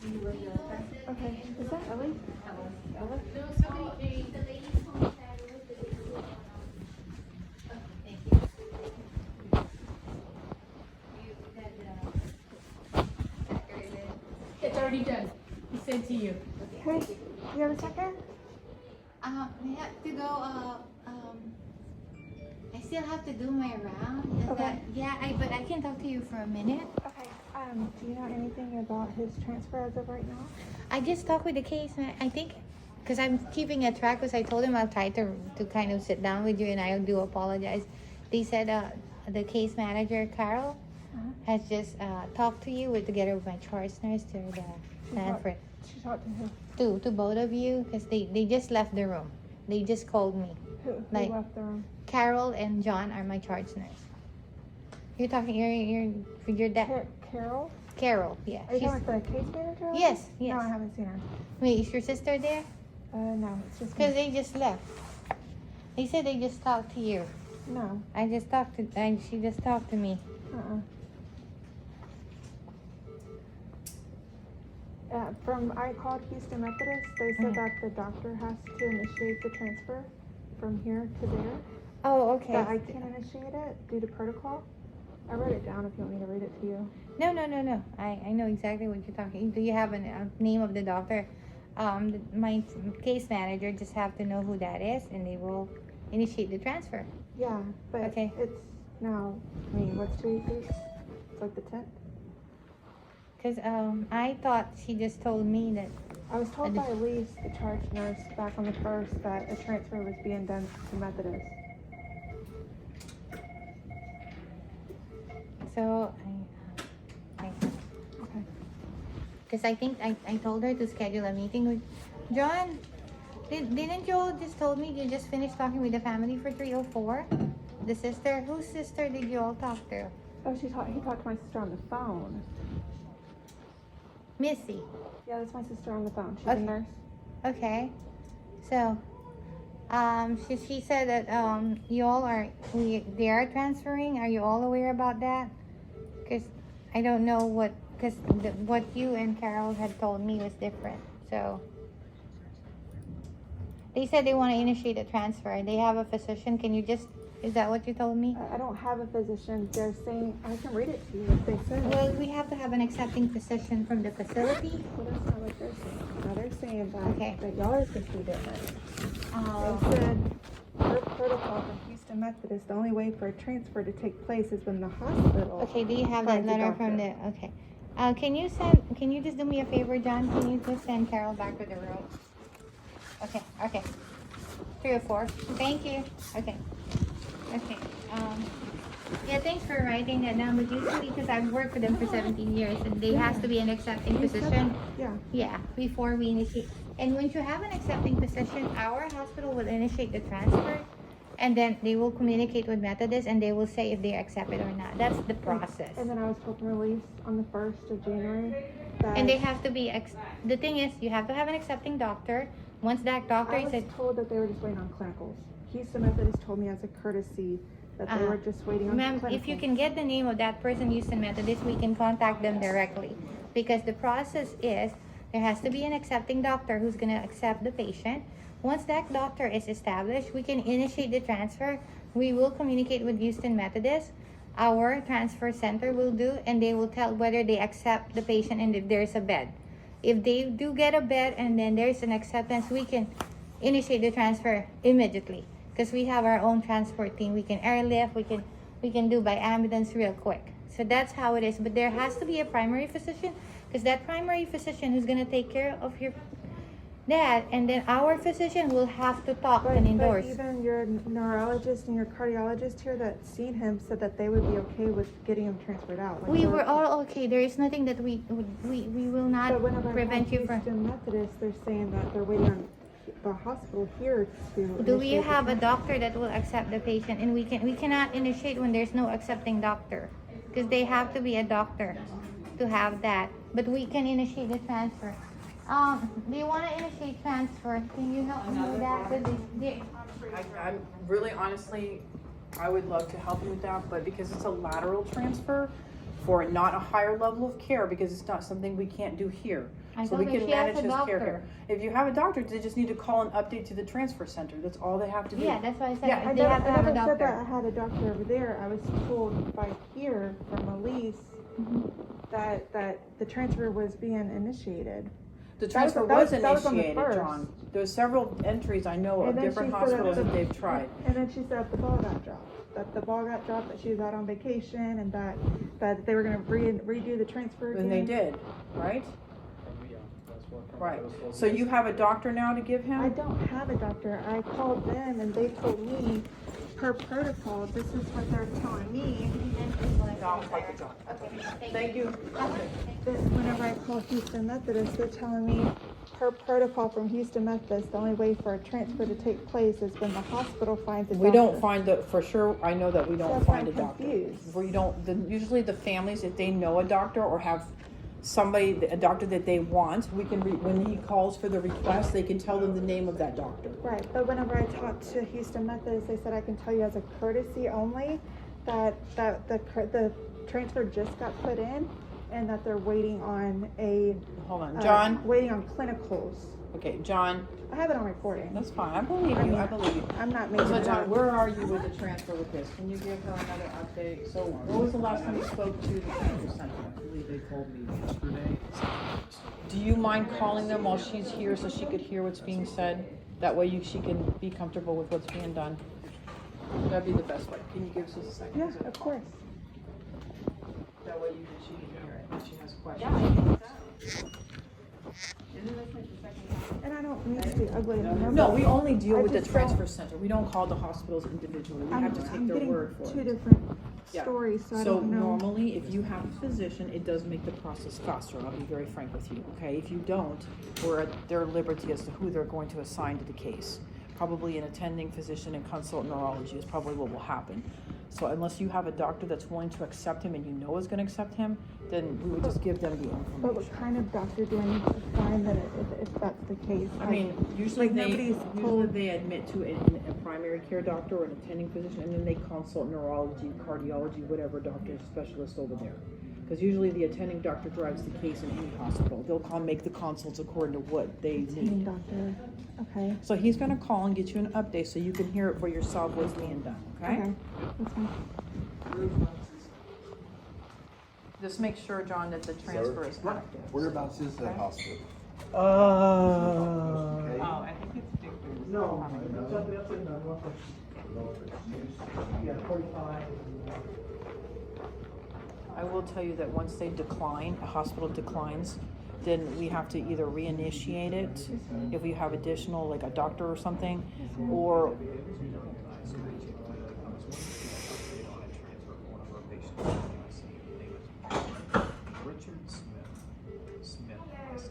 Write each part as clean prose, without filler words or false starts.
Okay, is that Ellie? Ella? No, somebody came. It's already done. He sent to you. Hey, you have a second? I have to go, I still have to do my round. Is Okay. that, yeah, but I can talk to you for a minute. Okay, do you know anything about his transfer as of right now? I just talked with the case, I think, because I'm keeping a track, because I told him I'll try to kind of sit down with you, and I do apologize. They said the case manager, Carol, has just talked to you together with my charge nurse to the transfer. She talked to who? To both of you, because they just left the room. They just called me. Who Like- left the room? Carol and John are my charge nurse. You're talking, you're that, Carol? Carol, yeah. Are you She's, talking with the case manager? Yes, No, yes. I haven't seen her. wait, is your sister there? No, it's just Because me. they just left. They said they just talked to you. No. She just talked to me. I called Houston Methodist. They said that the doctor has to initiate the transfer from here to there. Oh, okay. That I can't initiate it due to protocol. I wrote it down if you want me to read it to you. No. I know exactly what you're talking. Do you have a name of the doctor? My case manager just have to know who that is, and they will initiate the transfer. Yeah, but Okay. it's now, what's 2 weeks? It's like the 10th. Because I thought she just told me that. I was told by Elise, the charge nurse, back on the 1st that a transfer was being done to Methodist. So Okay. because I think I told her to schedule a meeting with John. Didn't you all just told me you just finished talking with the family for 304? The sister? Whose sister did you all talk to? Oh, he talked to my sister on the phone. Missy. Yeah, that's my sister on the phone. She's Okay. a nurse. Okay. So, she said that you all they are transferring. Are you all aware about that? Because I don't know what you and Carol had told me was different. So they said they want to initiate a transfer. They have a physician. Is that what you told me? I don't have a physician. They're saying, I can read it to you if they said. Well, we have to have an accepting physician from the facility. Well, that's not what they're saying. Now they're saying that, Okay. that y'all are supposed to be different. Oh. They said, per protocol from Houston Methodist, the only way for a transfer to take place is when the hospital. Okay, do you have that finds a letter from the, doctor. okay. Can you just do me a favor, John? Can you just send Carol back to the room? Okay. 304. Thank you. Okay. Yeah, thanks for writing that down, but usually, because I've worked with them for 17 years, and there has to be an accepting You said physician. that. Yeah. Yeah, before we initiate. And once you have an accepting physician, our hospital will initiate the transfer, and then they will communicate with Methodist, and they will say if they accept it or not. That's the process. And then I was told from release on the 1st of January that. And they have to be, the thing is, you have to have an accepting doctor. Once that doctor I was is, told that they were just waiting on clinicals. Houston Methodist told me as a courtesy that they were just waiting on ma'am, clinicals. if you can get the name of that person, Houston Methodist, we can contact them directly. Because the process is, there has to be an accepting doctor who's gonna accept the patient. Once that doctor is established, we can initiate the transfer. We will communicate with Houston Methodist. Our transfer center will do, and they will tell whether they accept the patient and if there's a bed. If they do get a bed and then there's an acceptance, we can initiate the transfer immediately. Because we have our own transport team. We can airlift, we can do by ambulance real quick. So that's how it is. But there has to be a primary physician, because that primary physician who's gonna take care of your dad, and then our physician will have to talk and endorse. But even your neurologist and your cardiologist here that seen him said that they would be okay with getting him transferred out. Like, We were all okay. There is nothing that we will not But whenever prevent you from. Houston Methodist, they're saying that they're waiting on the hospital here to. Do we initiate the have a transfer. doctor that will accept the patient? And we cannot initiate when there's no accepting doctor, because they have to be a doctor to have that. But we can initiate the transfer. Do you want to initiate transfer? Can you help me with that? 'Cause I'm really honestly, I would love to help you with that, but because it's a lateral transfer for not a higher level of care, because it's not something we can't do here. I So told we her can she has manage a his care doctor. here. If you have a doctor, they just need to call and update to the transfer center. That's all they have to do. Yeah, that's why I said Yeah, I they have to have a never said that I doctor. had a doctor over there. I was told by here from Elise Mm-hmm. that the transfer was being initiated. The That was- transfer that was was- that was on the initiated, first. John. There's several entries I know of And then different she said hospitals the- that they've tried. And then she said the ball got dropped. That the ball got dropped, that she was out on vacation, and that they were gonna redo the transfer again. And they did, right? Right. So you have a doctor now to give I him? don't have a doctor. I called them and they told me, per protocol, this is what they're telling me. Thank you. That whenever I call Houston Methodist, they're telling me, per protocol from Houston Methodist, the only way for a transfer to take place is when the hospital finds a doctor. We don't find the, for sure, I know that we don't That's why find a I'm doctor. confused. We don't, usually the families, if they know a doctor or have somebody, a doctor that they want, we can, when he calls for the request, they can tell them the name of that doctor. Right, but whenever I talked to Houston Methodist, they said I can tell you as a courtesy only that the transfer just got put in and that they're waiting on Hold on, John? waiting on clinicals. Okay, John, I have it on recording. that's fine. I believe you, I believe you. I'm not making So it John, up. where are you with the transfer with this? Can you give her another update? So what was the last time you spoke to the transfer center? I believe they called me yesterday. Do you mind calling them while she's here so she could hear what's being said? That way she can be comfortable with what's being done. That'd be the best way. Can you give us just a second? Yeah, of course. That way she can hear it if she has questions. And I don't mean to be ugly. No, we only deal I with the just transfer don't- center. We don't call the hospitals individually. We have to take their getting word for two it. different Yeah. stories, so I So don't know. normally, if you have a physician, it does make the process faster. I'll be very frank with you, okay? If you don't, we're at their liberty as to who they're going to assign to the case. Probably an attending physician and consult neurology is probably what will happen. So unless you have a doctor that's willing to accept him and you know is gonna accept him, then we would just give them the But information. what kind of doctor do I need to find that if that's the case? I mean, usually like nobody's usually told- they admit to a primary care doctor or an attending physician, and then they consult neurology, cardiology, whatever doctor specialist over there. Because usually the attending doctor drives the case in any hospital. They'll make the consults according to what they Attending need. doctor, okay. So he's gonna call and get you an update so you can hear it for yourself what's being done, okay? Okay, that's fine. Just make sure, John, that the transfer is active. Whereabouts is that hospital? I think it's I will tell you that once they decline, a hospital declines, then we have to either reinitiate it if we have additional, like a doctor or something, or Richard Smith has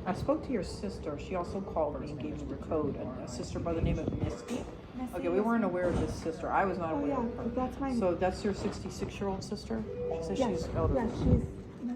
I spoke to your sister. She also called me and gave me the code. A sister by the name of Misty. Okay, we weren't aware of this sister. I was not Oh, aware yeah, of her. that's my, So that's your 66-year-old sister? She says yeah, she's elderly. yeah,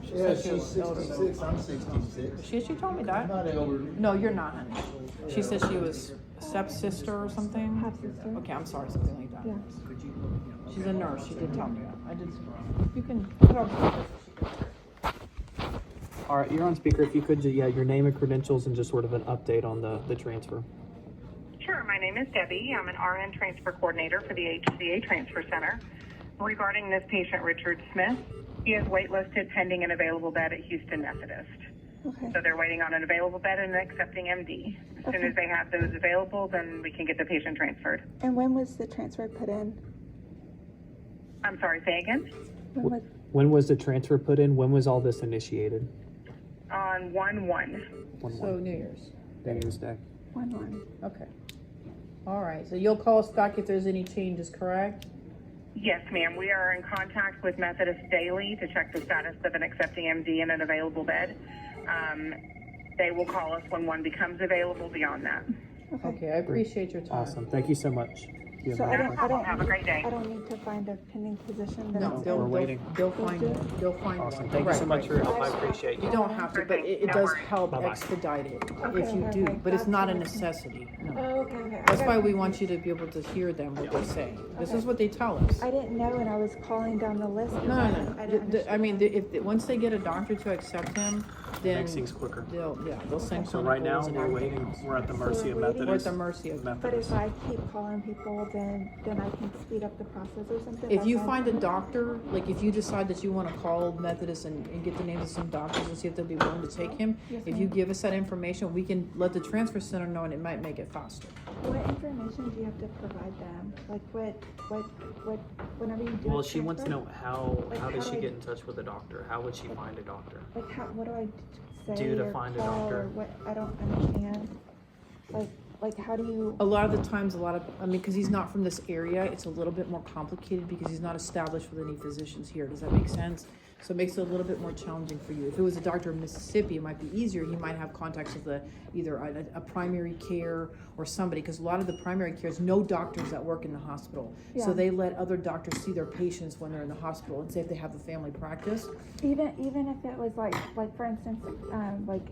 she's, Yeah, said she she's was elderly. 66, I'm 66. She told me I'm that. not elderly. No, you're not, honey. She said she was stepsister or something. half sister. Okay, I'm sorry, something like that. Yeah. She's a nurse. She did tell me that. I did. You can put on. All right, you're on speaker. If you could, yeah, your name and credentials and just sort of an update on the transfer. Sure, my name is Debbie. I'm an RN transfer coordinator for the HCA Transfer Center. Regarding this patient, Richard Smith, he is waitlisted pending an available bed at Houston Methodist. Okay, So they're waiting on an available bed and accepting MD. As soon Okay. as they have those available, then we can get the patient transferred. and when was the transfer put in? I'm sorry, say again? When was, When was the transfer put in? When was all this initiated? On 1/1. So New Year's. New Year's Day. 1/1. Okay. All right. So you'll call us back if there's any changes, correct? Yes, ma'am. We are in contact with Methodist daily to check the status of an accepting MD and an available bed. They will call us when one becomes available beyond that. Okay. I appreciate your time. Awesome. Thank you so much. You So have I any don't, questions? I Have a great day. don't, I don't need to find a pending position that No, it's they'll, We're waiting. they'll find it, they'll find Awesome. one. Thank you so Right, much for right. your help. I appreciate You you. don't have to, but it No does worries. help Bye-bye. expedite it Okay, if you okay, do, okay. but it's That's not a what I was- necessity, no. Oh, okay, okay. That's I why got we want you confused. to be able to hear them, what they say. This Okay. is what they tell us. I didn't know, and I was calling down the list. 'cause No, I no, didn't- I no. didn't I mean, understand. if, once they get a doctor to accept him, then Makes things quicker. they'll send So right now, clinicals and we're everything waiting, else. we're at the mercy of we're waiting. We're at Methodist. the mercy of. But Methodist. if I keep calling people, then I can speed up the process or something. If That's you all? find a doctor, like if you decide that you wanna call Methodist and get the names of some doctors and see if they'll be willing to take him, Yes, if you ma'am. give us that information, we can let the transfer center know and it might make it faster. What information do you have to provide them? Like whenever you do. Well, a she wants to transfer? know how Like, does how she do I- get in touch with a doctor? How would she find a doctor? Like what do I say Do to or find a call doctor. or what? I don't understand. Like how do you? A lot of the times, I mean, cause he's not from this area, it's a little bit more complicated because he's not established with any physicians here. Does that make sense? So it makes it a little bit more challenging for you. If it was a doctor in Mississippi, it might be easier. He might have contacts with either a primary care or somebody, because a lot of the primary cares know doctors that work in the hospital. So Yeah. they let other doctors see their patients when they're in the hospital and say if they have the family practice. Even if it was like for instance, like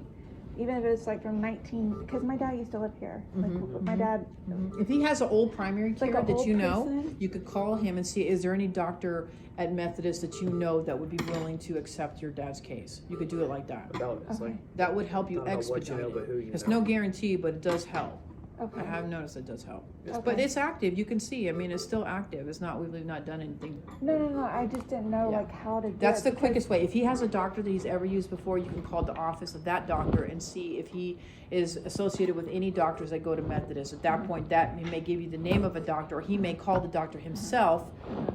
even if it's like from 19, because my dad used to live here. Like my dad. If he has an old primary care Like a that old you know, person? you could call him and see, is there any doctor at Methodist that you know that would be willing to accept your dad's case? You could do it like that. About, it's like, That would help you I don't know what expedite you know, but who it. you It's know. no guarantee, but it does help. Okay. I have noticed it does help. Okay. But it's active, you can see, I mean, it's still active. It's not, we've not done anything. No. I just didn't know Yeah. like how to. Do That's it the because- quickest way. If he has a doctor that he's ever used before, you can call the office of that doctor and see if he is associated with any doctors that go to Methodist. At that point, that he may give you the name of a doctor, or he may call the doctor himself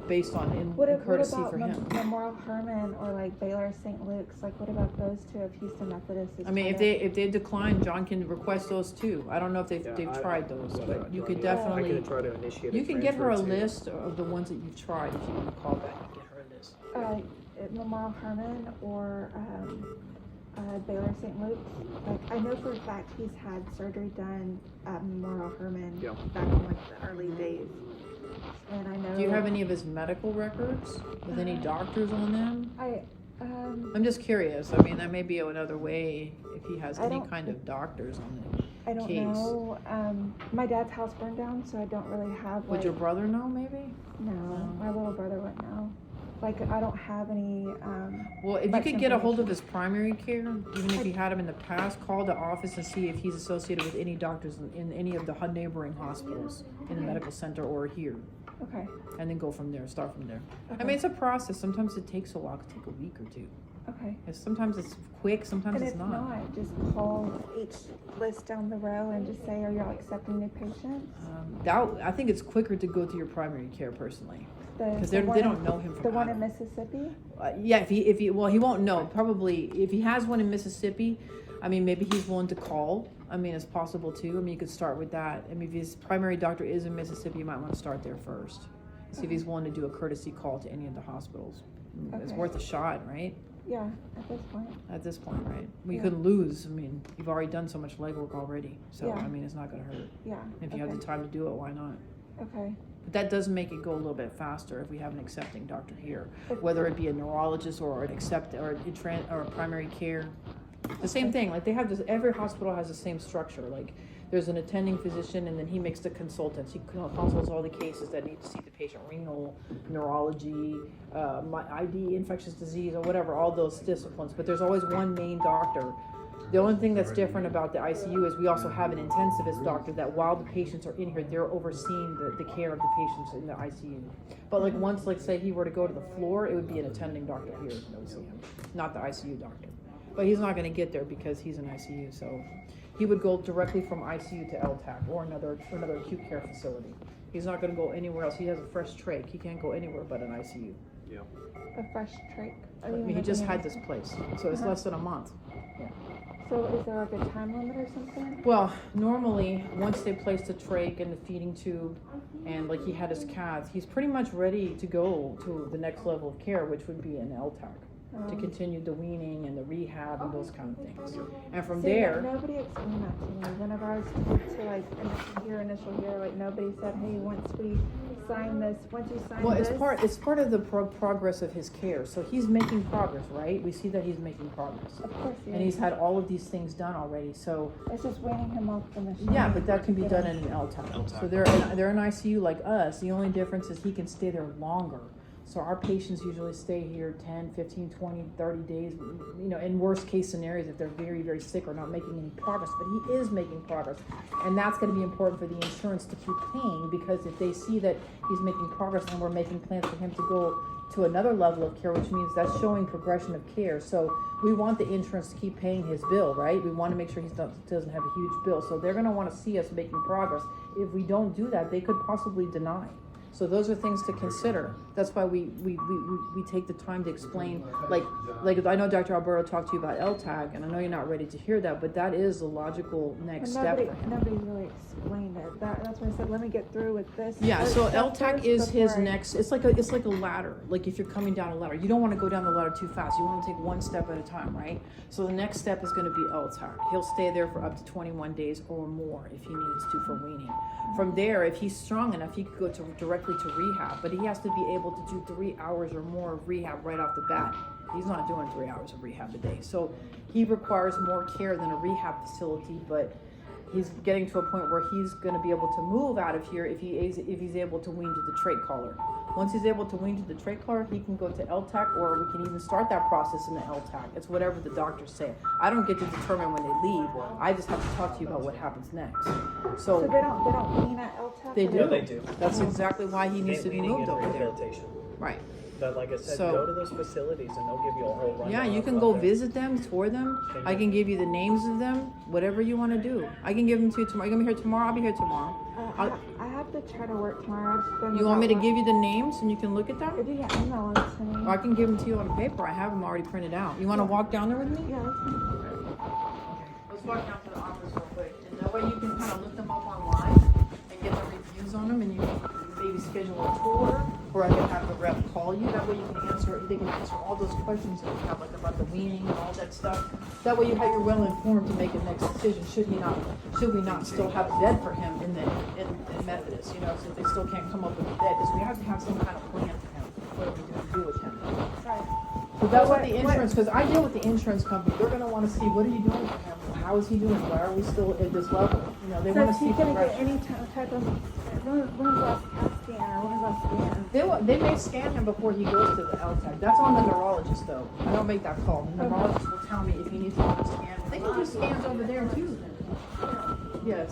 based on in What courtesy about for him. Memorial Hermann or like Baylor St. Luke's? Like what about those two if Houston Methodist is? I mean, kind if they decline, John can request those too. I don't know if they've Yeah, tried those, yeah, but you I could mean, definitely. I can try to initiate. You can get her a transfer to- list of the ones that you've tried. If you want to call that, you get her a list. at Memorial Hermann or Baylor St. Luke's. Like I know for a fact he's had surgery done at Memorial Hermann Yeah. back in like the early days. And I know. Do you have any of his medical records with any doctors on them? I'm just curious. I mean, that may be another way if he has I any don't- kind of doctors on I don't case. know. My dad's house burned down, so I don't really have. it. Would Like, your brother know, maybe? No, my little brother wouldn't know. Like I don't have any. Well, if you much could get a hold of information. his primary care, even if he had him in the past, call the office and see if he's associated with any doctors in any of the neighboring hospitals in the medical center or here. Okay. And then go from there, start from there. I Okay. mean, it's a process. Sometimes it takes a while. It could take a week or two. Okay. Sometimes it's quick, sometimes And it's if not. not, just call each list down the row and just say, "Are y'all accepting new patients?" I think it's quicker to go to your primary care personally. Because The they one don't in- know him from The one Adam. in Mississippi. Yeah, if he, well, he won't know. Probably, if he has one in Mississippi, I mean, maybe he's willing to call. I mean, it's possible too. I mean, you could start with that. I mean, if his primary doctor is in Mississippi, you might want to start there first. See if he's willing to do a courtesy call to any of the hospitals. It's Okay. worth a shot, right? Yeah, at this point. At this point, right? We Yeah. couldn't lose. I mean, you've already done so much legwork already. So, Yeah. I mean, it's not going to hurt. Yeah. If you okay. have the time to do it, why not? Okay. But that does make it go a little bit faster if we have an accepting doctor here, If- whether it be a neurologist or or a primary care. The same thing, like they have this, every hospital has the same structure, like there's an attending physician and then he makes the consultants. He consults all the cases that need to see the patient, renal, neurology, ID, infectious disease, or whatever, all those disciplines. But there's always one main doctor. The only thing that's different about the ICU is we also have an intensivist doctor that while the patients are in here, they're overseeing the care of the patients in the ICU. But like once, like say he were to go to the floor, it would be an attending doctor here that would see him, not the ICU doctor. But he's not gonna get there because he's in ICU, so he would go directly from ICU to LTAC or another acute care facility. He's not gonna go anywhere else. He has a fresh trach. He can't go anywhere but an ICU. Yeah. A fresh trach. I mean, he just had this place, so it's less than a month. So is there like a time limit or something? Well, normally, once they place the trach and the feeding tube, and like he had his cath, he's pretty much ready to go to the next level of care, which would be an LTAC. to continue the weaning and the rehab and those kind of things. And from See, there, nobody explained that to me. Whenever I was told to like initial year, like nobody said, hey, once we sign this, once you sign well, this. it's part of the progress of his care. So he's making progress, right? We see that he's making progress. Of course, yeah. And he's had all of these things done already, so. It's just weaning him off the machine. Yeah, but that can be done in an LTAC. So they're in ICU like us. The only difference is he can stay there longer. So our patients usually stay here 10, 15, 20, 30 days, you know, in worst case scenarios if they're very, very sick or not making any progress, but he is making progress. And that's gonna be important for the insurance to keep paying, because if they see that he's making progress and we're making plans for him to go to another level of care, which means that's showing progression of care. So we want the insurance to keep paying his bill, right? We want to make sure he doesn't have a huge bill. So they're going to want to see us making progress. If we don't do that, they could possibly deny. So those are things to consider. That's why we take the time to explain, like I know Dr. Alberto talked to you about LTAC, and I know you're not ready to hear that, but that is the logical next step for him. Nobody really explained it. That's why I said, let me get through with this. Yeah, first so step LTAC first is his before I- next, it's like a ladder. Like if you're coming down a ladder, you don't want to go down the ladder too fast. You want to take one step at a time, right? So the next step is going to be LTAC. He'll stay there for up to 21 days or more if he needs to for weaning. From there, if he's strong enough, he could go directly to rehab, but he has to be able to do 3 hours or more of rehab right off the bat. He's not doing 3 hours of rehab a day. So he requires more care than a rehab facility, but he's getting to a point where he's going to be able to move out of here if he's able to wean to the trach collar. Once he's able to wean to the trach collar, he can go to LTAC, or we can even start that process in the LTAC. It's whatever the doctors say. I don't get to determine when they leave. I just have to talk to you about what happens next. So they don't wean at LTAC? They or do. Yeah, they do. That's exactly why he needs to be Weaning moved and over there. rehabilitation. Right. But like I said, So- go to those facilities and they'll give you a whole rundown. Yeah, you of can what go they're- visit them, tour them. I can give you the names of them, whatever you want to do. I can give them to you tomorrow. You're gonna be here tomorrow? I'll be here tomorrow. I have to try to work tomorrow. I've been You want me to without give you the names and you can look at work. them? If you can email them to me. Or I can give them to you on paper. I have them already printed out. You want to walk down there with me? Yeah, that's fine. Let's walk down to the office real quick. And that way you can kind of look them up online and get the reviews on them, and you can maybe schedule a tour, or I can have the rep call you. That way you can answer, they can answer all those questions that you have, like about the weaning and all that stuff. That way you're well informed to make a next decision. Should we not still have a bed for him in Methodist, you know, so they still can't come up with a bed, because we have to have some kind of plan for him. What are we going to do with him? Right. So that's what the insurance, because I deal with the insurance company, they're gonna wanna see, what are you doing for him? How is he doing? Why are we still at this level? You know, they So wanna is see he gonna get progression. any type of, when was the last CAT scan or when was the last scan? They may scan him before he goes to the LTAC. That's on the neurologist though. I don't make that call. The neurologist will tell me if he needs to do a scan. They can do scans over there too. Yes.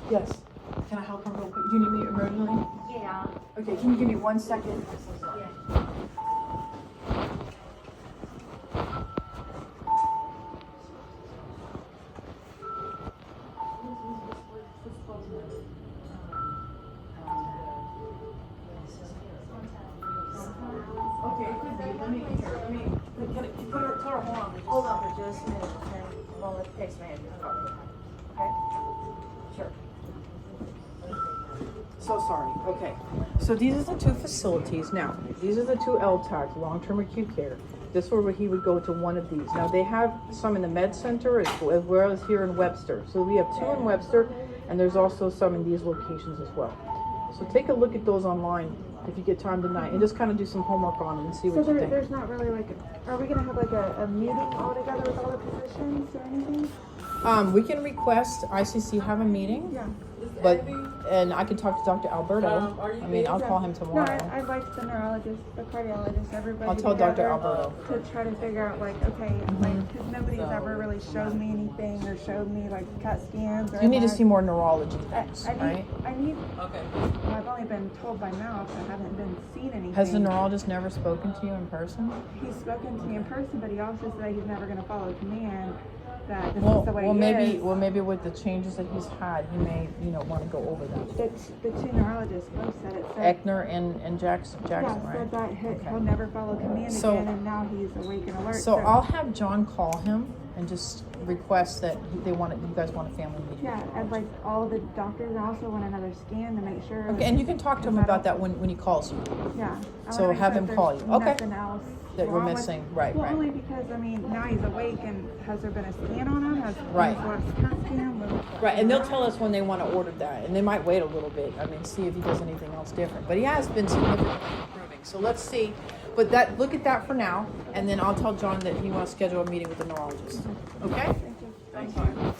Yes. Can I help him real quick? Do you need me emergently? Yeah. Okay, can you give me 1 second? I'm so sorry. Okay, it could be. Let me, put her, tell her, hold on for just a minute, okay? Well, it takes my hand, okay? Sure. So sorry, okay. So these are the two facilities. Now, these are the two LTACs, long-term acute care. This is where he would go to one of these. Now, they have some in the Med Center as well as here in Webster. So we have 2 in Webster, and there's also some in these locations as well. So take a look at those online if you get time tonight, and just kind of do some homework on them and see So what you think. there's not really like, are we gonna have like a meeting all together with all the physicians or anything? We can request ICC have a meeting, Yeah. and I can talk to Dr. Alberto. I mean, I'll call him No, tomorrow. I'd like the neurologist, the cardiologist, everybody I'll tell Dr. together Alberto. to try to figure out like, okay, like, cause nobody's ever really showed me anything or showed me like CAT scans or. You need to MRIs. see more neurology things, I right? need, well, I've only been told by mouth, I haven't been seen anything. Has the neurologist never spoken to you in person? He's spoken to me in person, but he also said he's never gonna follow command, that this is the way he is. Well, maybe with the changes that he's had, he may, want to go over that. The 2 neurologists both said it. Said, Eckner and Jackson, yeah, right? said that Okay. he'll never follow command So- again, and now he's awake and alert. So I'll have John call him and just request that you guys want a family meeting. Yeah, and like all the doctors also want another scan to make sure. Okay, and you can talk to him about that when he calls you. Yeah. I So wanna make have sure him there's call you. Okay. Nothing else That we're wrong with- missing. Right, Well, right. only because, I mean, now he's awake and has there been a scan on him? Right. Last CAT scan? Right, and they'll tell us when they want to order that, and they might wait a little bit. I mean, see if he does anything else different. But he has been significantly improving. So let's see. But look at that for now, and then I'll tell John that he wants to schedule a meeting with the neurologist. Okay? Thank you.